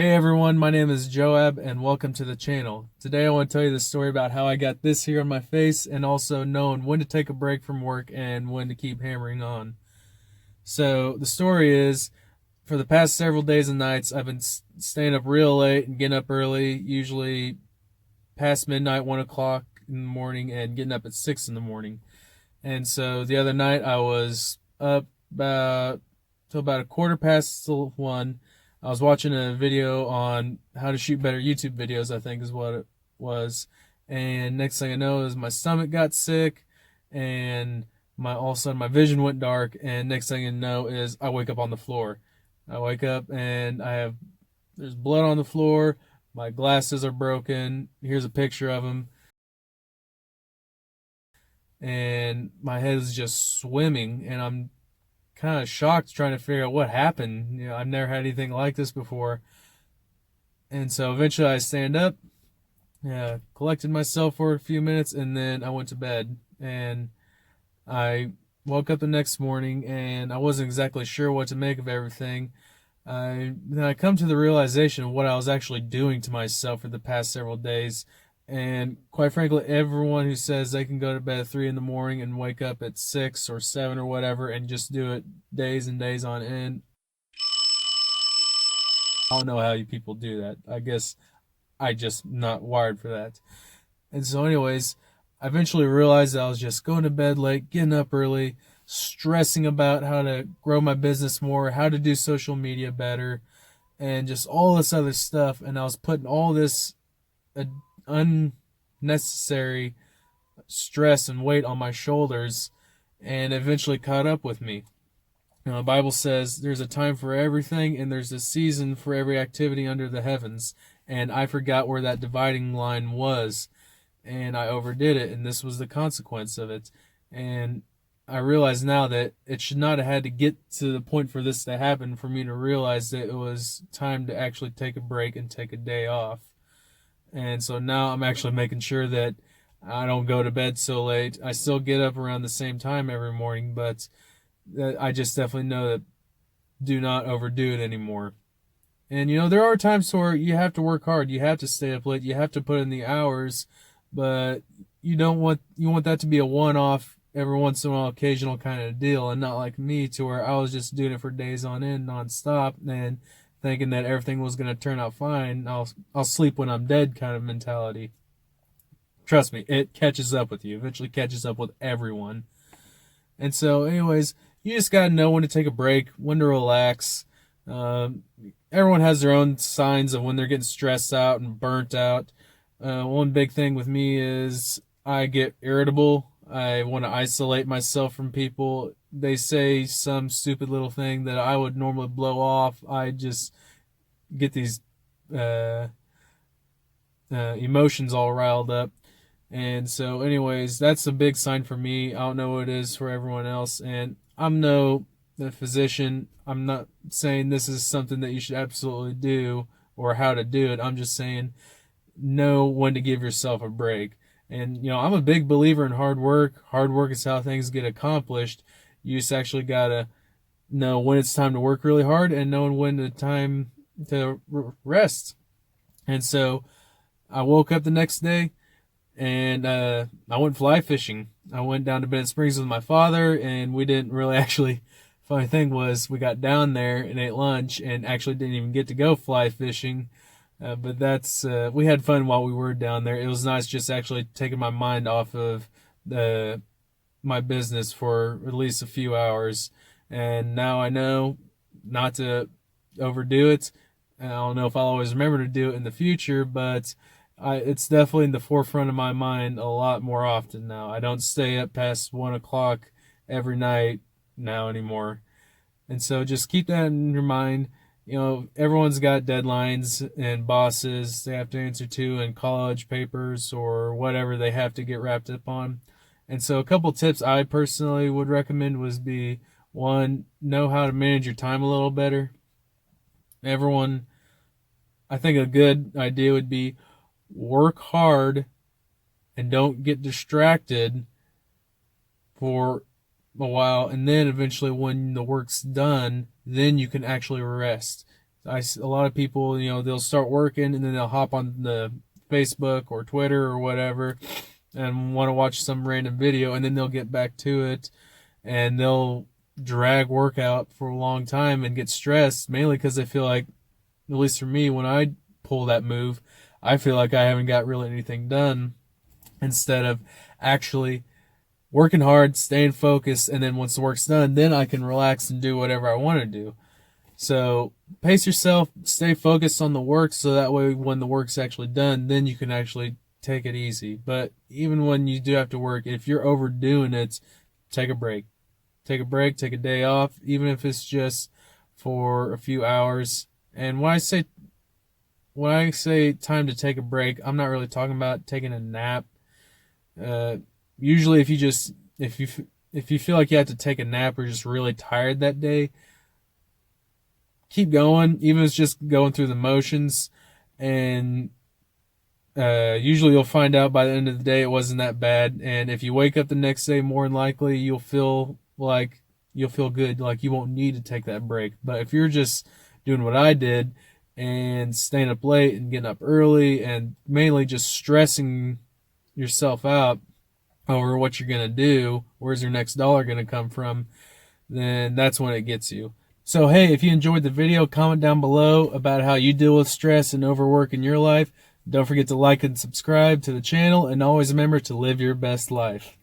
Hey everyone, my name is Joab and welcome to the channel. Today I want to tell you the story about how I got this here on my face and also knowing when to take a break from work and when to keep hammering on. So the story is, for the past several days and nights, I've been staying up real late and getting up early, usually past midnight, 1 o'clock in the morning, and getting up at 6 in the morning. And so the other night I was up about till about a quarter past 1. I was watching a video on how to shoot better YouTube videos, I think is what it was. And next thing I know is my stomach got sick, and my all of a sudden my vision went dark, and next thing I know is I wake up on the floor. I wake up and there's blood on the floor. My glasses are broken. Here's a picture of them, and my head is just swimming, and I'm kind of shocked trying to figure out what happened. I've never had anything like this before. And so eventually I stand up, collected myself for a few minutes, and then I went to bed. And I woke up the next morning and I wasn't exactly sure what to make of everything. Then I come to the realization of what I was actually doing to myself for the past several days. And quite frankly, everyone who says they can go to bed at 3 in the morning and wake up at 6 or 7 or whatever and just do it days and days on end, I don't know how you people do that. I guess I just not wired for that. And so, anyways, I eventually realized that I was just going to bed late, getting up early, stressing about how to grow my business more, how to do social media better, and just all this other stuff. And I was putting all this unnecessary stress and weight on my shoulders, and eventually caught up with me. The Bible says there's a time for everything and there's a season for every activity under the heavens. And I forgot where that dividing line was, and I overdid it, and this was the consequence of it. And I realize now that it should not have had to get to the point for this to happen for me to realize that it was time to actually take a break and take a day off. And so now I'm actually making sure that I don't go to bed so late. I still get up around the same time every morning, but I just definitely know that do not overdo it anymore. And there are times where you have to work hard, you have to stay up late, you have to put in the hours, but you want that to be a one-off, every once in a while, occasional kind of deal, and not like me, to where I was just doing it for days on end, nonstop, and thinking that everything was going to turn out fine. I'll sleep when I'm dead kind of mentality. Trust me, it catches up with you. Eventually catches up with everyone. And so, anyways, you just gotta know when to take a break, when to relax. Um, Everyone has their own signs of when they're getting stressed out and burnt out. One big thing with me is I get irritable. I want to isolate myself from people. They say some stupid little thing that I would normally blow off. I just get these uh, emotions all riled up. And so, anyways, that's a big sign for me. I don't know what it is for everyone else. And I'm no physician. I'm not saying this is something that you should absolutely do or how to do it. I'm just saying know when to give yourself a break. And, I'm a big believer in hard work. Hard work is how things get accomplished. You just actually got to know when it's time to work really hard and knowing when the time to rest. And so I woke up the next day and I went fly fishing. I went down to Bennett Springs with my father, and we didn't really actually. Funny thing was, we got down there and ate lunch, and actually didn't even get to go fly fishing. But we had fun while we were down there. It was nice just actually taking my mind off of the my business for at least a few hours. And now I know not to overdo it. I don't know if I'll always remember to do it in the future, but it's definitely in the forefront of my mind a lot more often now. I don't stay up past 1 o'clock every night now anymore. And so just keep that in your mind. Everyone's got deadlines and bosses they have to answer to, and college papers or whatever they have to get wrapped up on. And so a couple tips I personally would recommend was be, one, know how to manage your time a little better. Everyone, I think a good idea would be work hard and don't get distracted for a while, and then eventually when the work's done, then you can actually rest. A lot of people, they'll start working and then they'll hop on the Facebook or Twitter or whatever and want to watch some random video, and then they'll get back to it and they'll drag workout for a long time and get stressed, mainly because they feel like, at least for me, when I pull that move, I feel like I haven't got really anything done, instead of actually working hard, staying focused, and then once the work's done, then I can relax and do whatever I want to do. So pace yourself, stay focused on the work, so that way when the work's actually done, then you can actually take it easy. But even when you do have to work, if you're overdoing it, take a break. Take a break, take a day off, even if it's just for a few hours. And when I say time to take a break, I'm not really talking about taking a nap. Usually, if you feel like you have to take a nap or just really tired that day, keep going, even if it's just going through the motions. And usually you'll find out by the end of the day it wasn't that bad. And if you wake up the next day, more than likely you'll feel good, like you won't need to take that break. But if you're just doing what I did and staying up late and getting up early and mainly just stressing yourself out over what you're going to do, where's your next dollar going to come from, then that's when it gets you. So, hey, if you enjoyed the video, comment down below about how you deal with stress and overwork in your life. Don't forget to like and subscribe to the channel, and always remember to live your best life.